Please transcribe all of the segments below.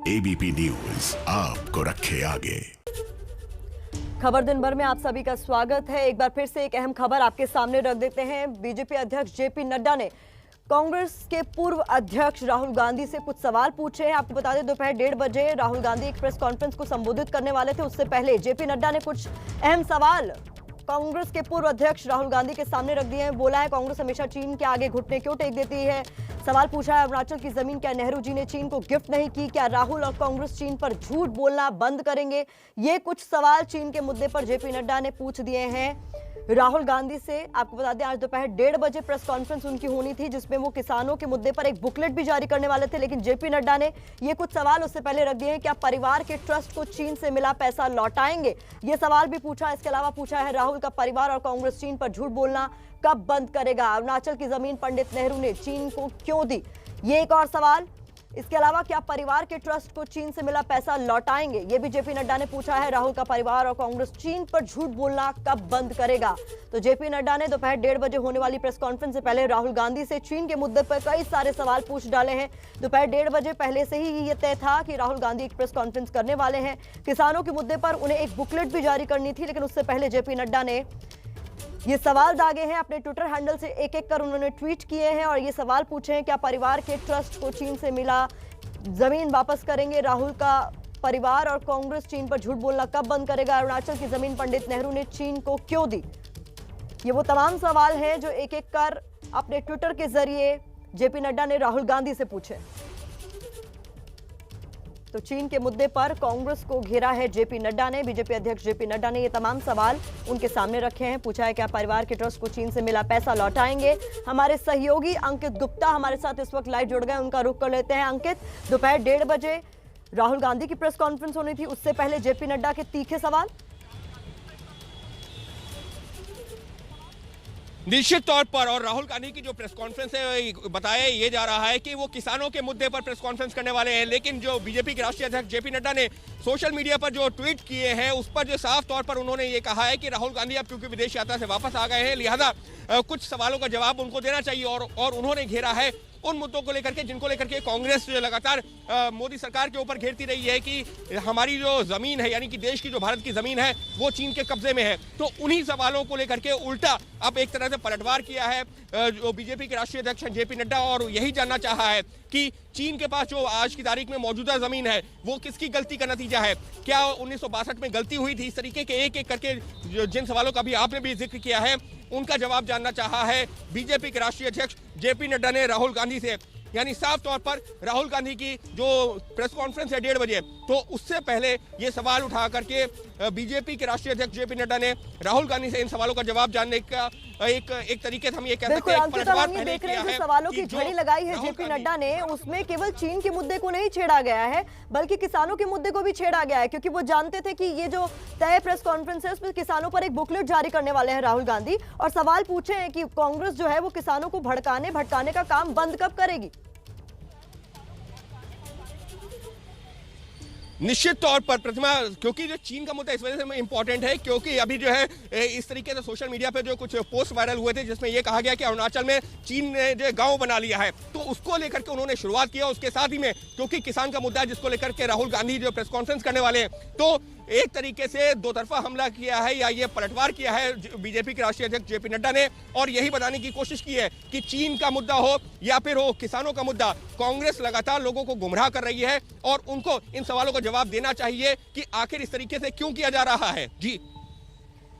ABP news आपको रखे आगे। खबर दिन भर में आप सभी का स्वागत है। एक बार फिर से एक अहम खबर आपके सामने रख देते हैं। बीजेपी अध्यक्ष जेपी नड्डा ने कांग्रेस के पूर्व अध्यक्ष राहुल गांधी से कुछ सवाल पूछे हैं। आपको बता दें दोपहर 1:30 बजे राहुल गांधी एक प्रेस कॉन्फ्रेंस को संबोधित करने वाले थे। उससे पहले जेपी नड्डा ने कुछ अहम सवाल कांग्रेस के पूर्व अध्यक्ष राहुल गांधी के सामने रख दिए हैं। बोला है कांग्रेस हमेशा चीन के आगे घुटने क्यों टेक देती है। सवाल पूछा है अरुणाचल की जमीन क्या नेहरू जी ने चीन को गिफ्ट नहीं की। क्या राहुल और कांग्रेस चीन पर झूठ बोलना बंद करेंगे। ये कुछ सवाल चीन के मुद्दे पर जेपी नड्डा ने पूछ दिए हैं राहुल गांधी से। आपको बता दें आज दोपहर 1:30 बजे प्रेस कॉन्फ्रेंस उनकी होनी थी, जिसमें वो किसानों के मुद्दे पर एक बुकलेट भी जारी करने वाले थे, लेकिन जेपी नड्डा ने ये कुछ सवाल उससे पहले रख दिए हैं। क्या परिवार के ट्रस्ट को चीन से मिला पैसा लौटाएंगे, ये सवाल भी पूछा। इसके अलावा पूछा है राहुल का परिवार और कांग्रेस चीन पर झूठ बोलना कब बंद करेगा। अरुणाचल की जमीन पंडित नेहरू ने चीन को क्यों दी, ये एक और सवाल। इसके अलावा क्या परिवार के ट्रस्ट को चीन से मिला पैसा लौटाएंगे, ये भी जेपी नड्डा ने पूछा है। राहुल का परिवार और कांग्रेस चीन पर झूठ बोलना कब बंद करेगा। तो जेपी नड्डा ने दोपहर 1:30 बजे होने वाली प्रेस कॉन्फ्रेंस से पहले राहुल गांधी से चीन के मुद्दे पर कई सारे सवाल पूछ डाले हैं। दोपहर 1:30 बजे पहले से ही ये तय था कि राहुल गांधी एक प्रेस कॉन्फ्रेंस करने वाले हैं। किसानों के मुद्दे पर उन्हें एक बुकलेट भी जारी करनी थी, लेकिन उससे पहले जेपी नड्डा ने ये सवाल दागे हैं। अपने ट्विटर हैंडल से एक एक कर उन्होंने ट्वीट किए हैं और ये सवाल पूछे हैं क्या परिवार के ट्रस्ट को चीन से मिला जमीन वापस करेंगे। राहुल का परिवार और कांग्रेस चीन पर झूठ बोलना कब बंद करेगा। अरुणाचल की जमीन पंडित नेहरू ने चीन को क्यों दी। ये वो तमाम सवाल हैं जो एक एक कर अपने ट्विटर के जरिए जेपी नड्डा ने राहुल गांधी से पूछे। तो चीन के मुद्दे पर कांग्रेस को घेरा है जेपी नड्डा ने। बीजेपी अध्यक्ष जेपी नड्डा ने ये तमाम सवाल उनके सामने रखे हैं। पूछा है क्या परिवार के ट्रस्ट को चीन से मिला पैसा लौटाएंगे। हमारे सहयोगी अंकित गुप्ता हमारे साथ इस वक्त लाइव जुड़ गए, उनका रुख कर लेते हैं। अंकित, दोपहर 1:30 बजे राहुल गांधी की प्रेस कॉन्फ्रेंस होनी थी, उससे पहले जेपी नड्डा के तीखे सवाल। निश्चित तौर पर और राहुल गांधी की जो प्रेस कॉन्फ्रेंस है बताया ये जा रहा है कि वो किसानों के मुद्दे पर प्रेस कॉन्फ्रेंस करने वाले हैं, लेकिन जो बीजेपी के राष्ट्रीय अध्यक्ष जेपी नड्डा ने सोशल मीडिया पर जो ट्वीट किए हैं उस पर जो साफ तौर पर उन्होंने ये कहा है कि राहुल गांधी अब क्योंकि विदेश यात्रा से वापस आ गए हैं, लिहाजा कुछ सवालों का जवाब उनको देना चाहिए और उन्होंने घेरा है उन मुद्दों को लेकर के जिनको लेकर के कांग्रेस लगातार मोदी सरकार के ऊपर घेरती रही है कि हमारी जो जमीन है यानी कि देश की जो भारत की जमीन है वो चीन के कब्जे में है। तो उन्हीं सवालों को लेकर के उल्टा अब एक तरह से पलटवार किया है जो बीजेपी के राष्ट्रीय अध्यक्ष जेपी नड्डा, और यही जानना चाहा है कि चीन के पास जो आज की तारीख में मौजूदा जमीन है वो किसकी गलती का नतीजा है। क्या 1962 में गलती हुई थी। इस तरीके के एक एक करके जिन सवालों का भी आपने भी जिक्र किया है उनका जवाब जानना चाहा है बीजेपी के राष्ट्रीय अध्यक्ष जेपी नड्डा ने राहुल गांधी से। यानी साफ तौर पर राहुल गांधी की जो प्रेस कॉन्फ्रेंस है 1:30 बजे, तो उससे पहले ये सवाल उठा करके बीजेपी के राष्ट्रीय अध्यक्ष जेपी नड्डा ने राहुल गांधी से इन सवालों का जवाब जानने का एक तरीके से हम ये कह सकते हैं पलटवार देख रहे हैं। सवालों की झड़ी लगाई है जेपी नड्डा ने, उसमें केवल चीन के मुद्दे को नहीं छेड़ा गया है बल्कि किसानों के मुद्दे को भी छेड़ा गया है, क्योंकि वो जानते थे कि ये जो तय प्रेस कॉन्फ्रेंस है उसमें किसानों पर एक बुकलेट जारी करने वाले हैं राहुल गांधी, और सवाल पूछे हैं कि कांग्रेस जो है वो किसानों को भड़काने का काम बंद कब करेगी। निश्चित तौर पर प्रतिमा, क्योंकि जो चीन का मुद्दा इस वजह से इंपॉर्टेंट है क्योंकि अभी जो है इस तरीके से सोशल मीडिया पे जो कुछ पोस्ट वायरल हुए थे जिसमें यह कहा गया कि अरुणाचल में चीन ने जो गांव बना लिया है, तो उसको लेकर के उन्होंने शुरुआत किया। उसके साथ ही में क्योंकि किसान का मुद्दा है जिसको लेकर के राहुल गांधी जो प्रेस कॉन्फ्रेंस करने वाले हैं, तो एक तरीके से दो तरफा हमला किया है या ये पलटवार किया है बीजेपी के राष्ट्रीय अध्यक्ष जेपी नड्डा ने, और यही बताने की कोशिश की है कि चीन का मुद्दा हो या फिर हो किसानों का मुद्दा, कांग्रेस लगातार लोगों को गुमराह कर रही है और उनको इन सवालों का जवाब देना चाहिए कि आखिर इस तरीके से क्यों किया जा रहा है। जी,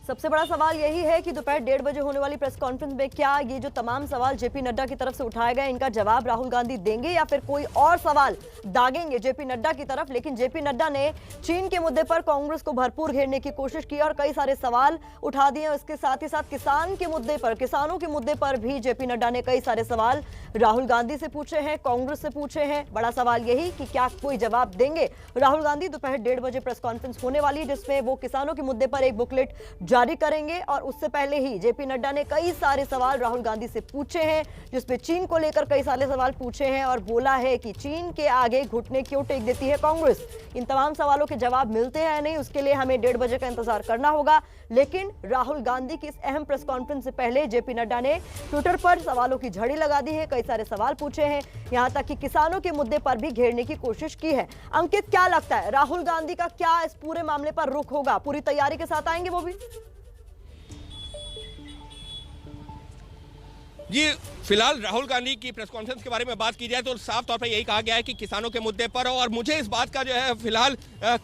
सबसे बड़ा सवाल यही है कि दोपहर 1:30 बजे होने वाली प्रेस कॉन्फ्रेंस में क्या ये जो तमाम सवाल जेपी नड्डा की तरफ से उठाए गए इनका जवाब राहुल गांधी देंगे या फिर कोई और सवाल दागेंगे जेपी नड्डा की तरफ। लेकिन जेपी नड्डा ने चीन के मुद्दे पर कांग्रेस को भरपूर घेरने की कोशिश की और कई सारे सवाल उठा दिए। इसके साथ ही साथ किसानों के मुद्दे पर भी जेपी नड्डा ने कई सारे सवाल राहुल गांधी से पूछे हैं, कांग्रेस से पूछे हैं। बड़ा सवाल यही कि क्या कोई जवाब देंगे राहुल गांधी। दोपहर 1:30 बजे प्रेस कॉन्फ्रेंस होने वाली है जिसमें वो किसानों के मुद्दे पर एक बुकलेट जारी करेंगे। और उससे पहले ही जेपी नड्डा ने कई सारे सवाल राहुल गांधी से पूछे हैं, जिसपे चीन को लेकर कई सारे सवाल पूछे हैं और बोला है कि चीन के आगे घुटने क्यों टेक देती है कांग्रेस। इन तमाम सवालों के जवाब मिलते हैं नहीं, उसके लिए हमें 1:30 बजे का इंतजार करना होगा। लेकिन राहुल गांधी की इस अहम प्रेस कॉन्फ्रेंस से पहले जेपी नड्डा ने ट्विटर पर सवालों की झड़ी लगा दी है, कई सारे सवाल पूछे हैं, यहां तक कि किसानों के मुद्दे पर भी घेरने की कोशिश की है। अंकित, क्या लगता है राहुल गांधी का क्या इस पूरे मामले पर रुख होगा? पूरी तैयारी के साथ आएंगे वो भी? जी, फिलहाल राहुल गांधी की प्रेस कॉन्फ्रेंस के बारे में बात की जाए तो साफ तौर पर यही कहा गया है कि किसानों के मुद्दे पर, और मुझे इस बात का जो है फिलहाल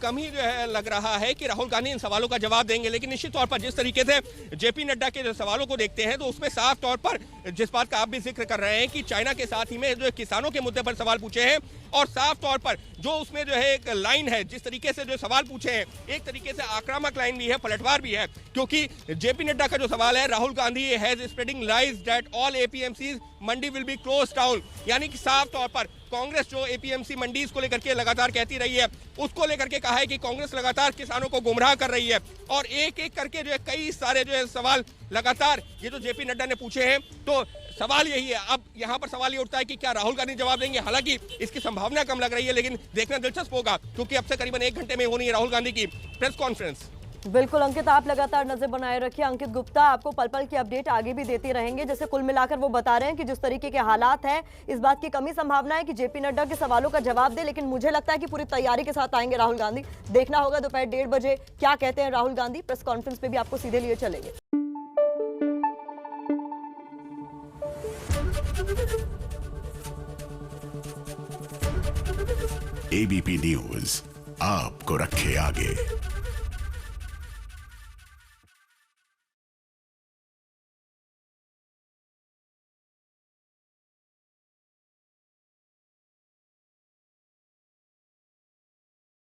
कम ही जो है लग रहा है कि राहुल गांधी इन सवालों का जवाब देंगे। लेकिन निश्चित तौर पर जिस तरीके से जेपी नड्डा के जो सवालों को देखते हैं तो उसमें साफ तौर पर जिस बात का आप भी जिक्र कर रहे हैं कि चाइना के साथ ही में जो किसानों के मुद्दे पर सवाल पूछे हैं, और साफ तौर पर जो उसमें जो है एक लाइन है, जिस तरीके से जो सवाल पूछे हैं, एक तरीके से आक्रामक लाइन भी है, पलटवार भी है। क्योंकि जेपी नड्डा का जो सवाल है, Rahul Gandhi has spreading lies that all APMCs Mandi will be close down, यानी कि साफ तौर पर कांग्रेस जो एपीएमसी मंडीज को लेकर के लगातार कहती रही है, उसको लेकर के कहा है कि कांग्रेस लगातार किसानों को गुमराह कर रही है। और एक एक करके जो है कई सारे जो है सवाल लगातार ये जो जेपी नड्डा ने पूछे हैं, तो सवाल यही है। अब यहाँ पर सवाल ये उठता है कि क्या राहुल गांधी जवाब देंगे? हालांकि इसकी संभावना कम लग रही है, लेकिन देखना दिलचस्प होगा क्योंकि अब से करीबन 1 घंटे में होनी है राहुल गांधी की प्रेस कॉन्फ्रेंस। बिल्कुल अंकित, आप लगातार नजर बनाए रखिए। अंकित गुप्ता आपको पल पल की अपडेट आगे भी देते रहेंगे। जैसे कुल मिलाकर वो बता रहे हैं कि जिस तरीके के हालात हैं, इस बात की कमी संभावना है कि जेपी नड्डा के सवालों का जवाब दे, लेकिन मुझे लगता है कि पूरी तैयारी के साथ आएंगे राहुल गांधी। देखना होगा दोपहर 1:30 बजे क्या कहते हैं राहुल गांधी। प्रेस कॉन्फ्रेंस पे भी आपको सीधे लिए चलेंगे। एबीपी न्यूज आपको रखे आगे।